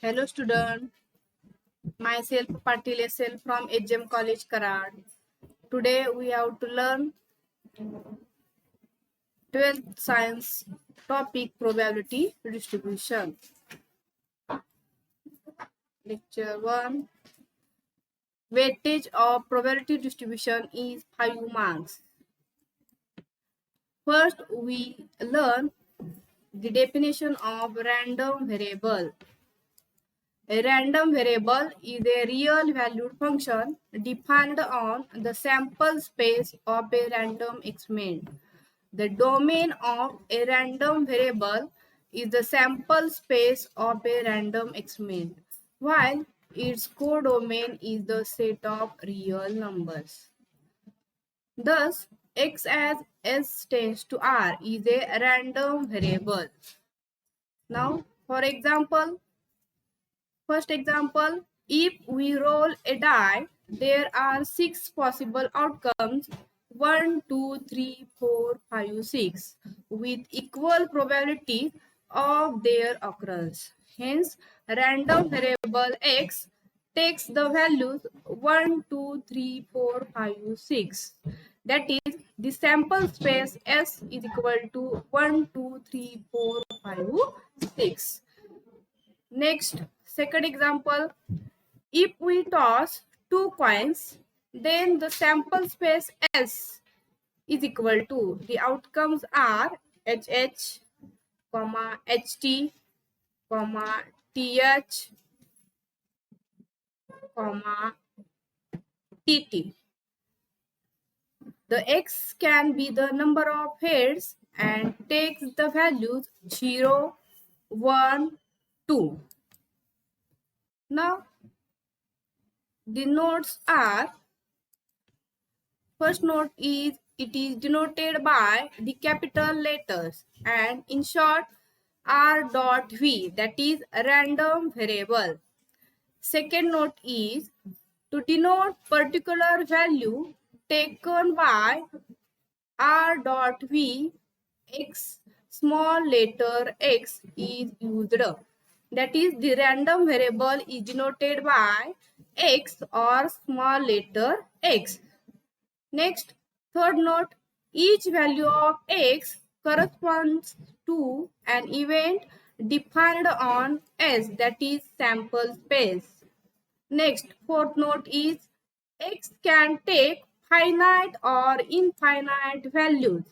Hello student, myself Patil SL from HM College Karad. Today we have to learn 12th science topic probability distribution. Lecture 1. Weightage of probability distribution is 5 marks. First we learn the definition of random variable. A random variable is a real valued function defined on the sample space of a random experiment. The domain of a random variable is the sample space of a random experiment, while its codomain is the set of real numbers. Thus, x as s tends to r is a random variable. Now, for example, first example, if we roll a die, there are 6 possible outcomes 1, 2, 3, 4, 5, 6 with equal probability of their occurrence. Hence, random variable x takes the values 1, 2, 3, 4, 5, 6. That is, the sample space S is equal to 1, 2, 3, 4, 5, 6. Next, second example, if we toss 2 coins, then the sample space S is equal to, the outcomes are HH, HT, TH, TT. The X can be the number of heads and takes the values 0, 1, 2. Now, the notes are, first note is, it is denoted by the capital letters and in short r dot v, that is random variable. Second note is, to denote particular value taken by r dot v, x small letter x is used. That is, the random variable is denoted by x or small letter x. Next, third note, each value of x corresponds to an event defined on S, that is sample space. Next, fourth note is, x can take finite or infinite values.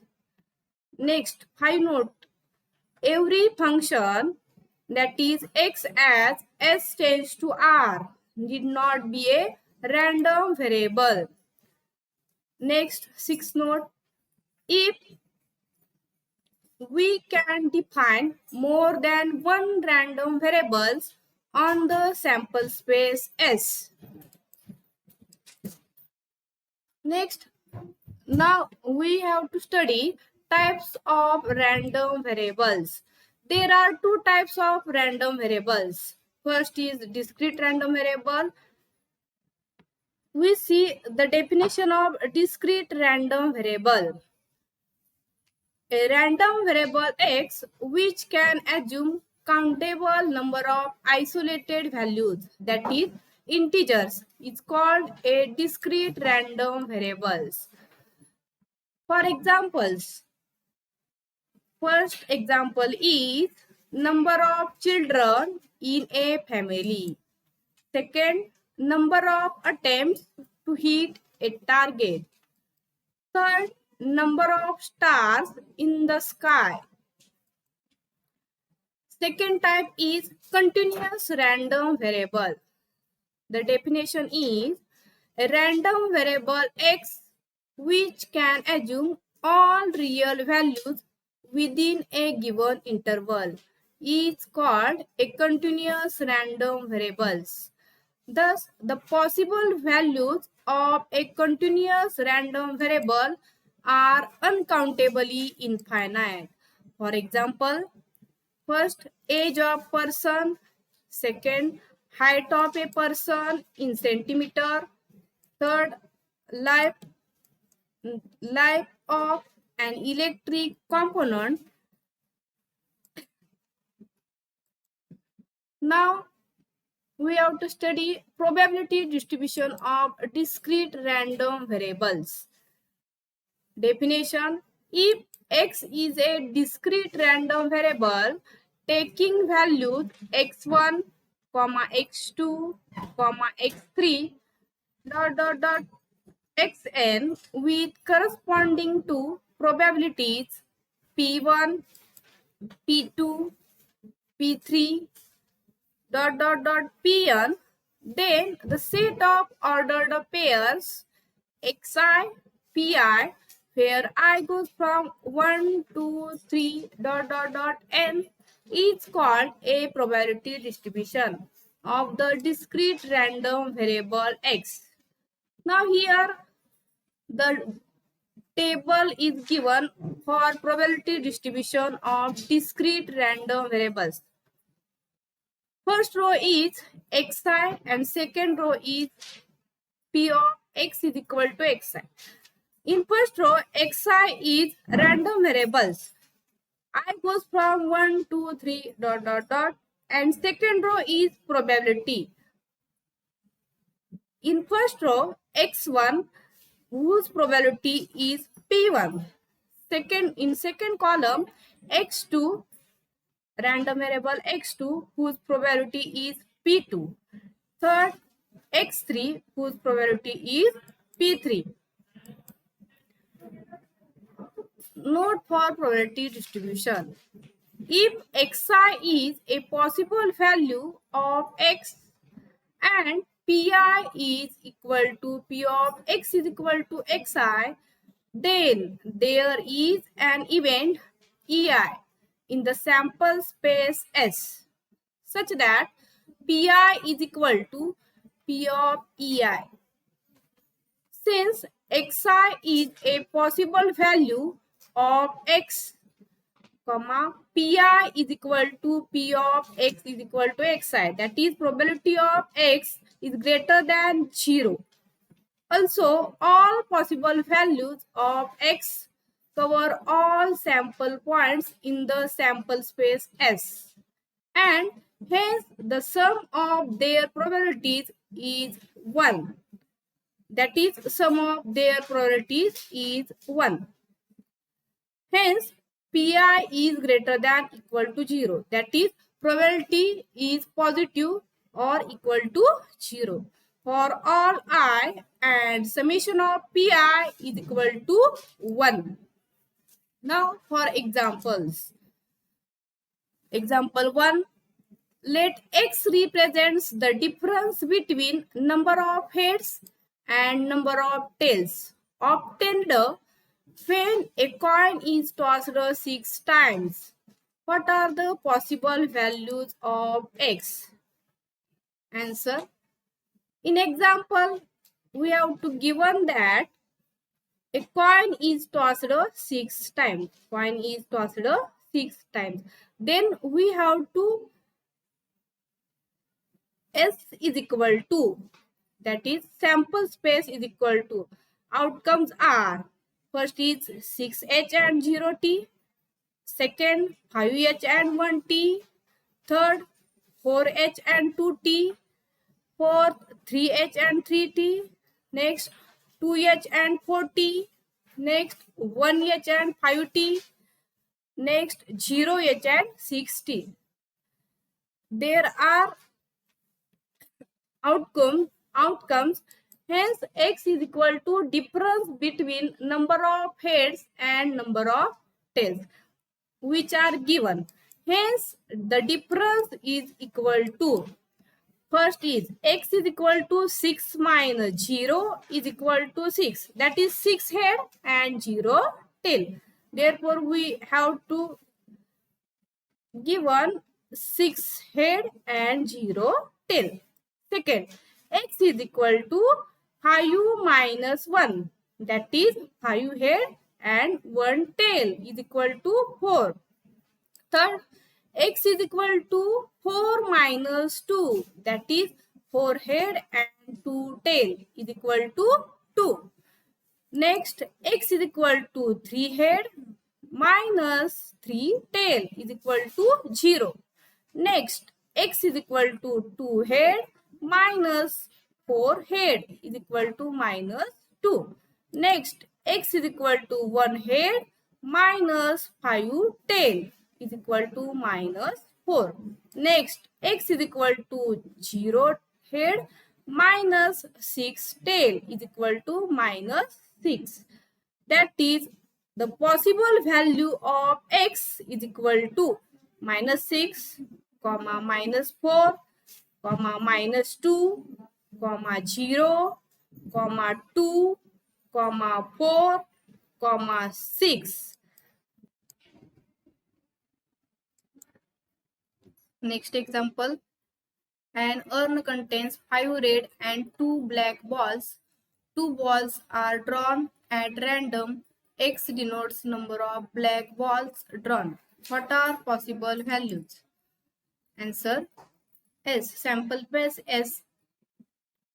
Next, five note, every function, that is x as s tends to r, need not be a random variable. Next, sixth note, if we can define more than one random variables on the sample space S. Next, now we have to study types of random variables. There are two types of random variables. First is discrete random variable. We see the definition of discrete random variable. A random variable x which can assume countable number of isolated values, that is integers, is called a discrete random variables. For examples, first example is number of children in a family. Second, number of attempts to hit a target. Third, number of stars in the sky. Second type is continuous random variable. The definition is a random variable x which can assume all real values within a given interval is called a continuous random variables. Thus, the possible values of a continuous random variable are uncountably infinite. For example, first, age of person. Second, height of a person in centimeter. Third, life of an electric component. Now we have to study probability distribution of discrete random variables. Definition: if x is a discrete random variable taking values x1, x2, x3 xn with corresponding to probabilities p1, p2, p3 pn, then the set of ordered pairs xi, pi, where I goes from 1 to 3 n is called a probability distribution of the discrete random variable x. Now here the table is given for probability distribution of discrete random variables. First row is xi and second row is p of x is equal to xi. In first row, xi is random variables. I goes from 1 to 3 and second row is probability. In first row, x1 whose probability is p1. In second column, x2 random variable x2 whose probability is p2. Third, x3 whose probability is p3. Note for probability distribution. If xi is a possible value of x and pi is equal to p of x is equal to xi, then there is an event ei in the sample space S such that pi is equal to p of ei. Since xi is a possible value of x, pi is equal to p of x is equal to xi, that is probability of x is greater than 0. Also, all possible values of x cover all sample points in the sample space S, and hence the sum of their probabilities is 1. That is, sum of their probabilities is 1. Hence, pi is greater than equal to 0. That is, probability is positive or equal to 0 for all I, and summation of pi is equal to 1. Now for examples. Example 1. Let x represents the difference between number of heads and number of tails obtained when a coin is tossed 6 times. What are the possible values of x? Answer. In example, we have to given that a coin is tossed 6 times. Coin is tossed 6 times. Then we have to S is equal to, that is sample space is equal to, outcomes are, first is 6h and 0t, second 5h and 1t, third 4h and 2t, fourth 3h and 3t, next 2h and 4t, next 1h and 5t, next 0h and 6t. There are outcomes, hence x is equal to difference between number of heads and number of tails which are given. Hence the difference is equal to, first is x is equal to 6 minus 0 is equal to 6, that is 6 head and 0 tail. Therefore we have to given 6 head and 0 tail. Second, x is equal to 5 minus 1, that is 5 head and 1 tail is equal to 4. Third, x is equal to 4 minus 2, that is 4 head and 2 tail is equal to 2. Next, x is equal to 3 head minus 3 tail is equal to 0. Next, x is equal to 2 head minus 4 head is equal to minus 2. Next, x is equal to 1 head minus 5 tail is equal to minus 4. Next, x is equal to 0 head minus 6 tail is equal to minus 6. That is, the possible value of x is equal to minus 6, comma minus 4, comma minus 2, comma 0, comma 2, comma 4, comma 6. Next example. An urn contains 5 red and 2 black balls. 2 balls are drawn at random. X denotes number of black balls drawn. What are possible values? Answer. S. Sample space S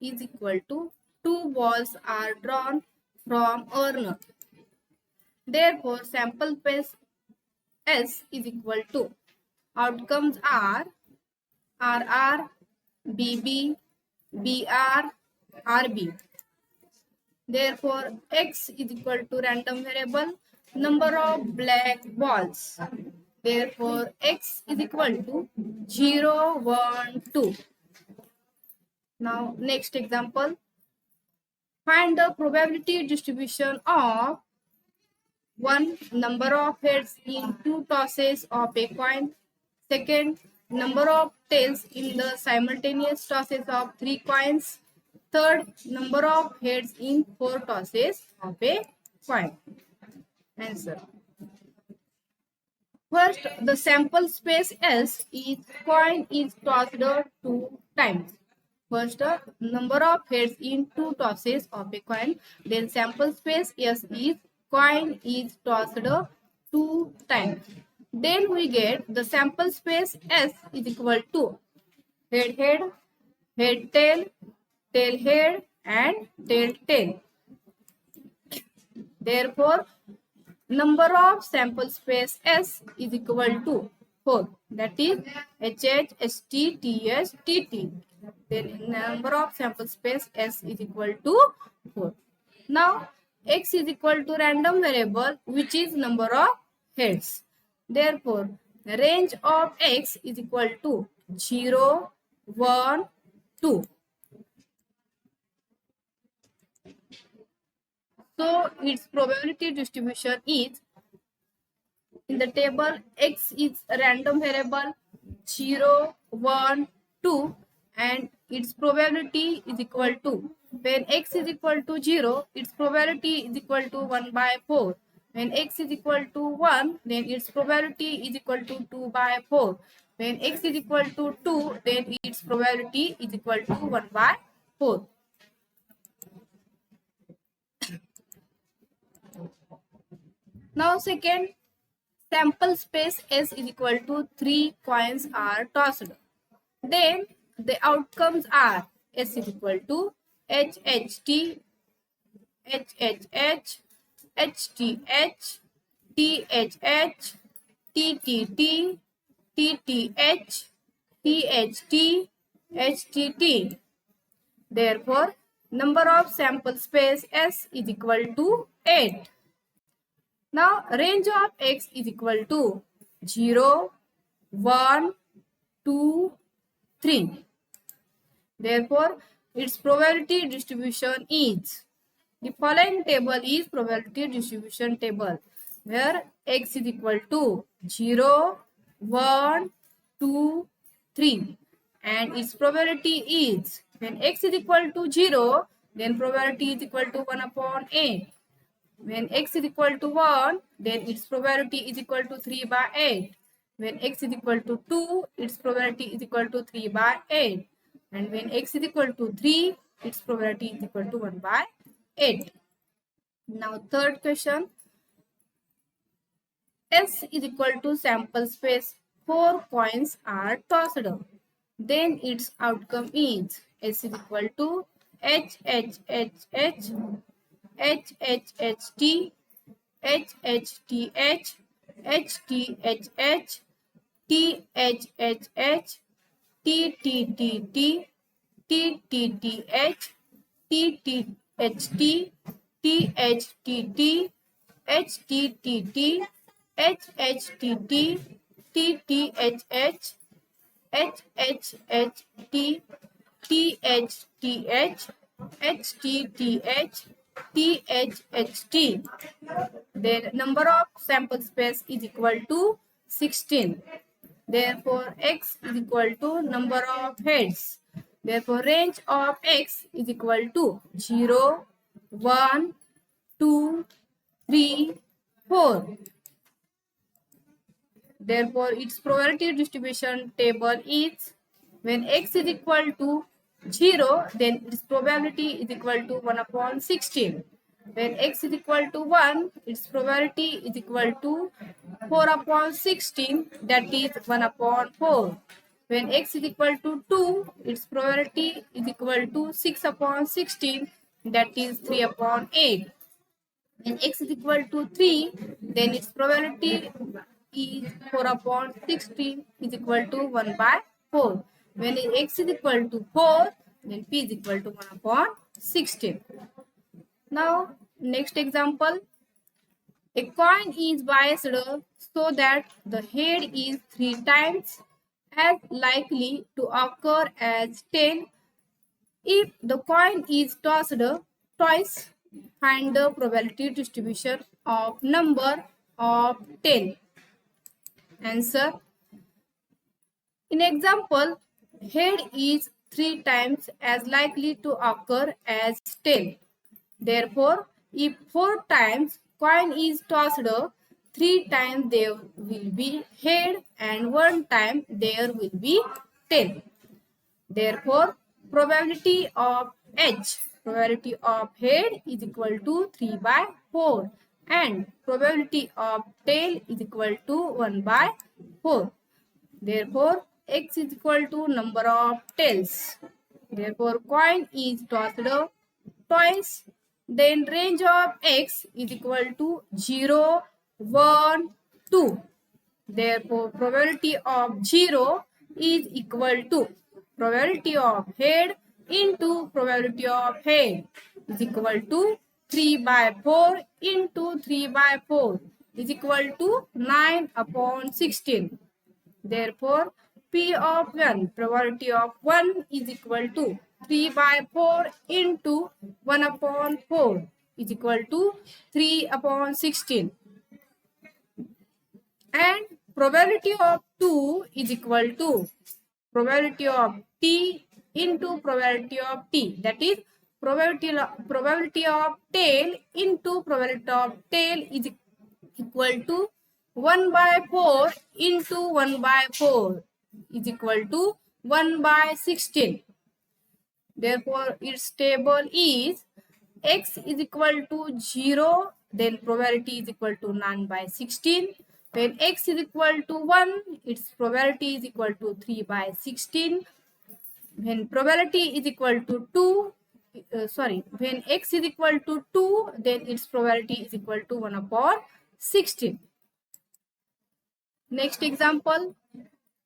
is equal to 2 balls are drawn from urn. Therefore, sample space S is equal to outcomes are RR, BB, BR, RB. Therefore, x is equal to random variable number of black balls. Therefore, x is equal to 0, 1, 2. Now, next example. Find the probability distribution of 1. Number of heads in 2 tosses of a coin. Second, number of tails in the simultaneous tosses of 3 coins. Third, number of heads in 4 tosses of a coin. Answer. First, the sample space S is coin is tossed 2 times. First, number of heads in 2 tosses of a coin. Then sample space S is coin is tossed 2 times. Then we get the sample space S is equal to head head, head tail, tail head and tail tail. Therefore, number of sample space S is equal to 4. That is HH, ST, TH, TT. Then number of sample space S is equal to 4. Now, X is equal to random variable which is number of heads. Therefore, the range of X is equal to 0, 1, 2. So, its probability distribution is, in the table, X is a random variable 0, 1, 2 and its probability is equal to, when X is equal to 0, its probability is equal to 1 by 4. When X is equal to 1, then its probability is equal to 2 by 4. When X is equal to 2, then its probability is equal to 1 by 4. Now second, sample space S is equal to 3 coins are tossed. Then the outcomes are S is equal to HHT, HHH, HTH, THH, TTT, TTH, THT, HTT. Therefore, number of sample space S is equal to 8. Now, range of X is equal to 0, 1, 2, 3. Therefore, its probability distribution is, the following table is probability distribution table where X is equal to 0, 1, 2, 3 and its probability is, when X is equal to 0, then probability is equal to 1 upon 8. When X is equal to 1, then its probability is equal to 3 by 8. When X is equal to 2, its probability is equal to 3 by 8. And when X is equal to 3, its probability is equal to 1 by 8. Now third question. S is equal to sample space 4 coins are tossed. Then its outcome is S is equal to HHHH, HHHT, HHTH, HTHH, THHH, T T T T, T T T H, T T H T, T H T T, H T T T, H H T T, T T H H, H H H T, T H T H, H T T H, T H H T. Their number of sample space is equal to 16. Therefore, x is equal to number of heads. Therefore, range of x is equal to 0, 1, 2, 3, 4. Therefore, its probability distribution table is when x is equal to 0, then its probability is equal to 1 upon 16. When x is equal to 1, its probability is equal to 4 upon 16, that is 1 upon 4. When x is equal to 2, its probability is equal to 6 upon 16, that is 3 upon 8. When x is equal to 3, then its probability is 4 upon 16 is equal to 1 by 4. When x is equal to 4, then p is equal to 1 upon 16. Now, next example. A coin is biased so that the head is 3 times as likely to occur as tail. If the coin is tossed twice, find the probability distribution of number of tail. Answer. In example, head is 3 times as likely to occur as tail. Therefore, if 4 times coin is tossed, 3 times there will be head and 1 time there will be tail. Therefore, probability of H, probability of head is equal to 3 by 4 and probability of tail is equal to 1 by 4. Therefore, x is equal to number of tails. Therefore, coin is tossed twice. Then range of x is equal to 0, 1, 2. Therefore, probability of 0 is equal to probability of head into probability of head is equal to 3 by 4 into 3 by 4 is equal to 9 upon 16. Therefore, P of 1, probability of 1 is equal to 3 by 4 into 1 upon 4 is equal to 3 upon 16. And probability of 2 is equal to probability of t into probability of t. That is probability of tail into probability of tail is equal to 1 by 4 into 1 by 4 is equal to 1 by 16. Therefore, its table is x is equal to 0, then probability is equal to 9 by 16. When x is equal to 1, its probability is equal to 3 by 16. When probability is equal to 2, when x is equal to 2, then its probability is equal to 1 upon 16. Next example.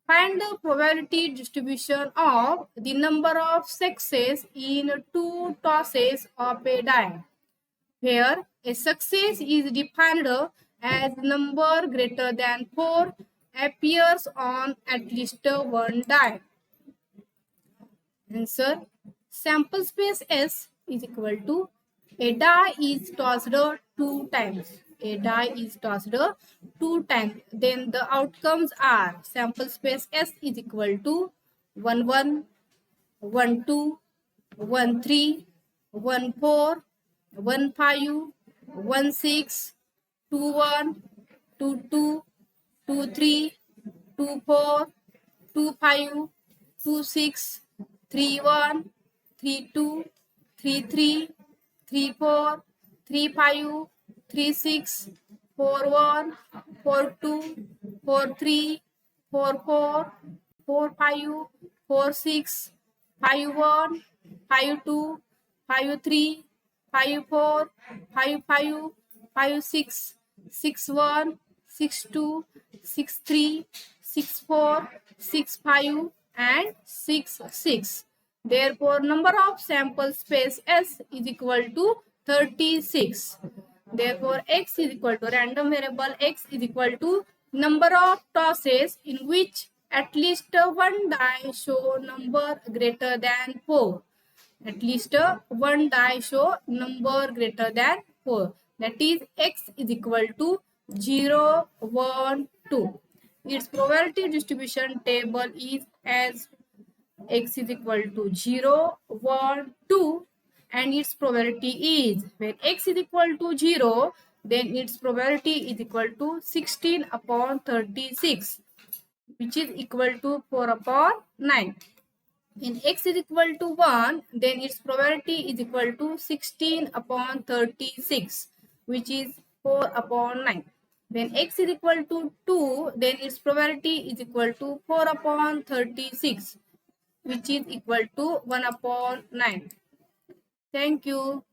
Find the probability distribution of the number of success in 2 tosses of a die, where a success is defined as number greater than 4 appears on at least one die. Answer. Sample space S is equal to a die is tossed 2 times. A die is tossed 2 times. Then the outcomes are sample space S is equal to 1 1, 1 2, 1 3, 1 4, 1 5, 1 6, 2 1, 2 2, 2 3, 2 4, 2 5, 2 6, 3 1, 3 2, 3 3, 3 4, 3 5, 3 6, 4 1, 4 2, 4 3, 4 4, 4 5, 4 6, 5 1, 5 2, 5 3, 5 4, 5 5, 5 6, 6 1, 6 2, 6 3, 6 4, 6 5, and 6, 6. Therefore, number of sample space S is equal to 36. Therefore, X is equal to random variable X is equal to number of tosses in which at least one die show number greater than 4. At least one die show number greater than 4. That is X is equal to 0, 1, 2. Its probability distribution table is as X is equal to 0, 1, 2, and its probability is, when X is equal to 0, then its probability is equal to 16 upon 36, which is equal to 4 upon 9. When X is equal to 1, then its probability is equal to 16 upon 36, which is 4 upon 9. When X is equal to 2, then its probability is equal to 4 upon 36, which is equal to 1 upon 9. Thank you.